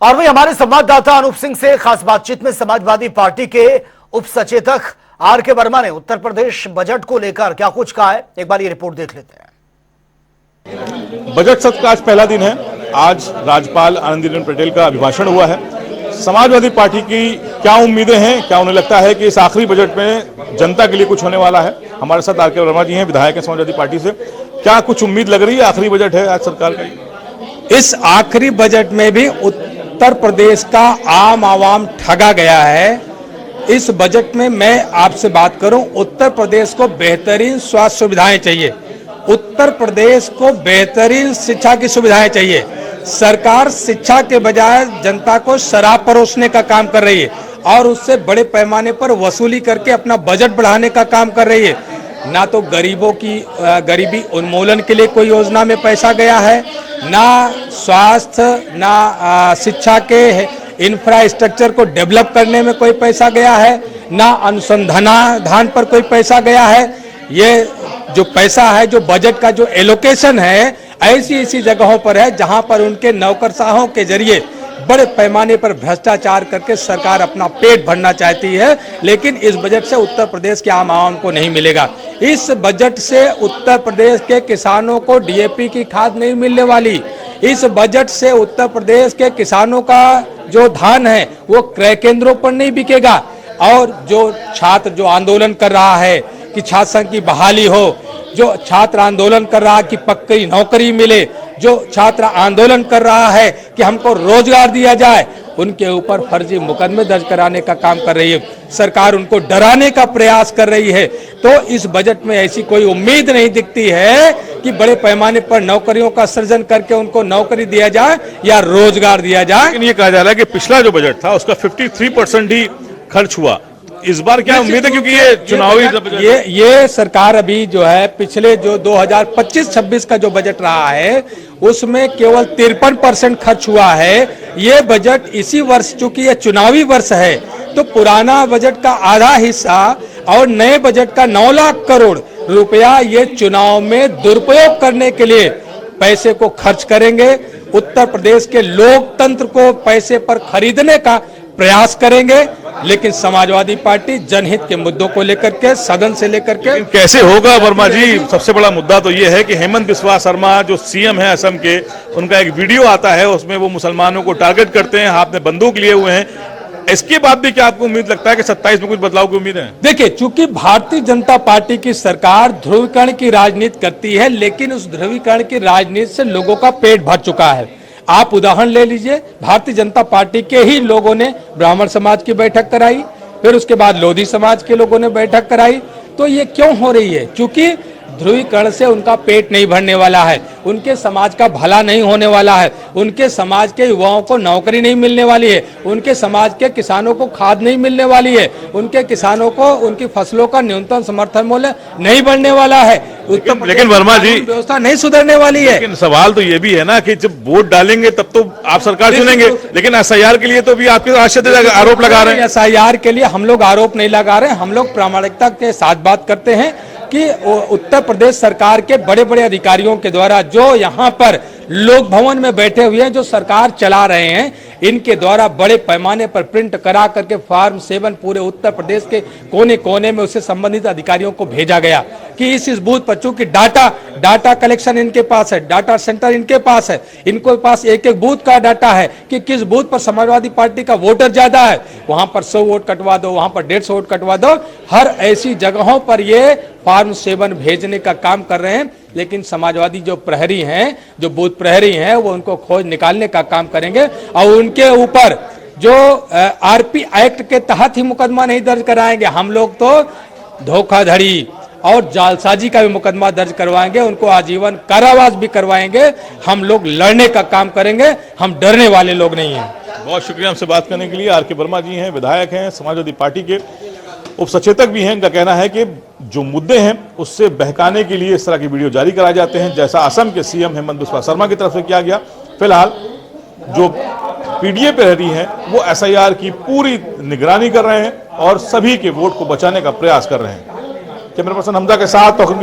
और वही हमारे संवाददाता अनूप सिंह से खास बातचीत में समाजवादी पार्टी के उप सचेतक आर.के. वर्मा ने उत्तर प्रदेश बजट को लेकर क्या कुछ कहा है, एक बार ये रिपोर्ट देख लेते हैं। बजट सत्र का आज पहला दिन है। आज राज्यपाल आनंदीबेन पटेल का अभिभाषण हुआ है। समाजवादी पार्टी की क्या उम्मीदें हैं, क्या उन्हें लगता है कि इस आखिरी बजट में जनता के लिए कुछ होने वाला है? हमारे साथ आर.के. वर्मा जी हैं, विधायक हैं समाजवादी पार्टी से। क्या कुछ उम्मीद लग रही है? आखिरी बजट है आज सरकार का। इस आखिरी बजट में भी उत्तर प्रदेश का आम आवाम ठगा गया है। इस बजट में मैं आपसे बात करूं, उत्तर प्रदेश को बेहतरीन स्वास्थ्य सुविधाएं चाहिए, उत्तर प्रदेश को बेहतरीन शिक्षा की सुविधाएं चाहिए। सरकार शिक्षा के बजाय जनता को शराब परोसने का काम कर रही है और उससे बड़े पैमाने पर वसूली करके अपना बजट बढ़ाने का काम कर रही है। ना तो गरीबों की गरीबी उन्मूलन के लिए कोई योजना में पैसा गया है, ना स्वास्थ्य, ना शिक्षा के इंफ्रास्ट्रक्चर को डेवलप करने में कोई पैसा गया है, ना अनुसंधान पर कोई पैसा गया है। ये जो पैसा है, जो बजट का जो एलोकेशन है, ऐसी जगहों पर है जहां पर उनके नौकरशाहों के जरिए बड़े पैमाने पर भ्रष्टाचार करके सरकार अपना पेट भरना चाहती है। लेकिन इस बजट से उत्तर प्रदेश के आम आवाम को नहीं मिलेगा। इस बजट से उत्तर प्रदेश के किसानों को डीएपी की खाद नहीं मिलने वाली। इस बजट से उत्तर प्रदेश के किसानों का जो धान है वो क्रय केंद्रों पर नहीं बिकेगा। और जो छात्र जो आंदोलन कर रहा है कि छात्र संघ की बहाली हो, जो छात्र आंदोलन कर रहा है कि पक्की नौकरी मिले, जो छात्र आंदोलन कर रहा है कि हमको रोजगार दिया जाए, उनके ऊपर फर्जी मुकदमे दर्ज कराने का काम कर रही है सरकार। उनको डराने का प्रयास कर रही है। तो इस बजट में ऐसी कोई उम्मीद नहीं दिखती है कि बड़े पैमाने पर नौकरियों का सृजन करके उनको नौकरी दिया जाए या रोजगार दिया जाए। लेकिन ये कहा जा रहा है कि पिछला जो बजट था उसका 53% ही खर्च हुआ। इस बार क्या उम्मीद है, क्योंकि ये चुनावी ये सरकार अभी जो है पिछले जो 2025-26 का जो बजट रहा है उसमें केवल 53% खर्च हुआ है। ये बजट इसी वर्ष, चूंकि ये चुनावी वर्ष है, तो पुराना बजट का आधा हिस्सा और नए बजट का 9 लाख करोड़ रुपया ये चुनाव में दुरुपयोग करने के लिए पैसे को खर्च करेंगे। उत्तर प्रदेश के लोकतंत्र को पैसे पर खरीदने का प्रयास करेंगे। लेकिन समाजवादी पार्टी जनहित के मुद्दों को लेकर के, सदन से लेकर के कैसे होगा वर्मा जी? सबसे बड़ा मुद्दा तो ये है कि हेमंत बिस्वा शर्मा जो सीएम है असम के, उनका एक वीडियो आता है, उसमें वो मुसलमानों को टारगेट करते हैं, हाथ में बंदूक लिए हुए हैं। इसके बाद भी क्या आपको उम्मीद लगता है कि 27 में कुछ बदलाव की उम्मीद है? देखिए, चूंकि भारतीय जनता पार्टी की सरकार ध्रुवीकरण की राजनीति करती है, लेकिन उस ध्रुवीकरण की राजनीति से लोगों का पेट भर चुका है। आप उदाहरण ले लीजिए, भारतीय जनता पार्टी के ही लोगों ने ब्राह्मण समाज की बैठक कराई, फिर उसके बाद लोधी समाज के लोगों ने बैठक कराई। तो ये क्यों हो रही है? क्योंकि ध्रुवीकरण से उनका पेट नहीं भरने वाला है, उनके समाज का भला नहीं होने वाला है, उनके समाज के युवाओं को नौकरी नहीं मिलने वाली है, उनके समाज के किसानों को खाद नहीं मिलने वाली है, उनके किसानों को उनकी फसलों का न्यूनतम समर्थन मूल्य नहीं बढ़ने वाला है। लेकिन वर्मा जी, व्यवस्था नहीं सुधरने वाली है। लेकिन सवाल तो ये भी है ना कि जब वोट डालेंगे तब तो आप सरकार चुनेंगे, लेकिन एसआईआर के लिए तो भी आपके आरोप लगा रहे हैं। एसआईआर के लिए हम लोग आरोप नहीं लगा रहे हैं, हम लोग प्रामाणिकता के साथ बात करते हैं कि उत्तर प्रदेश सरकार के बड़े बड़े अधिकारियों के द्वारा जो यहाँ पर लोक भवन में बैठे हुए हैं, जो सरकार चला रहे हैं, इनके द्वारा बड़े पैमाने पर प्रिंट करा करके फॉर्म 7 पूरे उत्तर प्रदेश के कोने कोने में उससे संबंधित अधिकारियों को भेजा गया कि इस बूथ पर, चूंकि डाटा कलेक्शन इनके पास है, डाटा सेंटर इनके पास है, इनको पास एक बूथ का डाटा है कि किस बूथ पर समाजवादी पार्टी का वोटर ज्यादा है, वहां पर 100 वोट कटवा दो, वहां पर 150 वोट कटवा दो। हर ऐसी जगहों पर ये फॉर्म 7 भेजने का काम कर रहे हैं। लेकिन समाजवादी जो प्रहरी हैं, जो बूथ प्रहरी हैं, वो उनको खोज निकालने का काम करेंगे और उनके ऊपर जो आरपी एक्ट के तहत ही मुकदमा नहीं दर्ज कराएंगे। हम लोग तो धोखाधड़ी और जालसाजी का भी मुकदमा दर्ज करवाएंगे, उनको आजीवन कारावास भी करवाएंगे। हम लोग लड़ने का काम करेंगे, हम डरने वाले लोग नहीं हैं। बहुत शुक्रिया हमसे बात करने के लिए। आर.के. वर्मा जी हैं, विधायक हैं, समाजवादी पार्टी के उप सचेतक भी हैं। इनका कहना है कि जो मुद्दे हैं उससे बहकाने के लिए इस तरह की वीडियो जारी कराए जाते हैं, जैसा असम के सीएम हेमंत बिस्वा शर्मा की तरफ से किया गया। फिलहाल जो पीडीए प्रहरी हैं वो एसआईआर की पूरी निगरानी कर रहे हैं और सभी के वोट को बचाने का प्रयास कर रहे हैं। कैमरा पर्सन हमजा के साथ तौहीद